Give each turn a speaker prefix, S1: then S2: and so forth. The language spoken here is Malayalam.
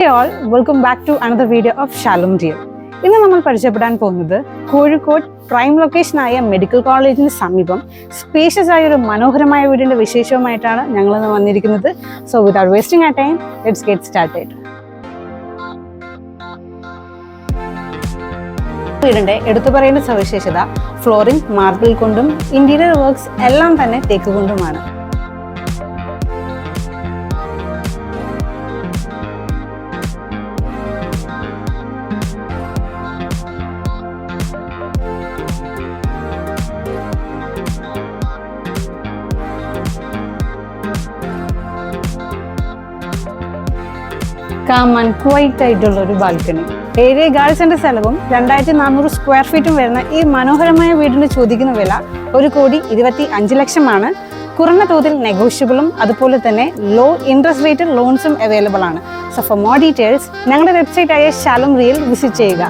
S1: Hey all, welcome back to another video of Shalom Real. ഇന്ന് നമ്മൾ പരിചയപ്പെടാൻ പോകുന്നത് കോഴിക്കോട് പ്രൈം ലൊക്കേഷനായ മെഡിക്കൽ കോളേജിന് സമീപം സ്പേഷ്യസ് ആയ ഒരു മനോഹരമായ വീടിന്റെ വിശേഷവുമായിട്ടാണ് ഞങ്ങൾ ഇന്ന് വന്നിരിക്കുന്നത്. So without wasting our time, let's get started. വീടിന്റെ എടുത്തു പറയുന്ന സവിശേഷത ഫ്ലോറിംഗ് മാർബിൾ കൊണ്ടും ഇന്റീരിയർ വർക്ക്സ് എല്ലാം തന്നെ തേക്ക് കൊണ്ടുമാണ്. കാം ആൻഡ് ക്വൈറ്റ് ആയിട്ടുള്ള ഒരു ബാൽക്കണി, ഏരിയ ഗാർഡ്സിന്റെ സ്ഥലവും 2400 സ്ക്വയർ ഫീറ്റും വരുന്ന ഈ മനോഹരമായ വീടിന് ചോദിക്കുന്ന വില 1,25,00,000 കുറഞ്ഞ തോതിൽ നെഗോഷ്യബിളും അതുപോലെ തന്നെ ലോ ഇൻട്രസ്റ്റ് റേറ്റ് ലോൺസും അവൈലബിൾ ആണ്. സോ ഫോർ മോർ ഡീറ്റെയിൽസ് ഞങ്ങളുടെ വെബ്സൈറ്റ് ആയ ഷാലോം റിയൽ വിസിറ്റ് ചെയ്യുക.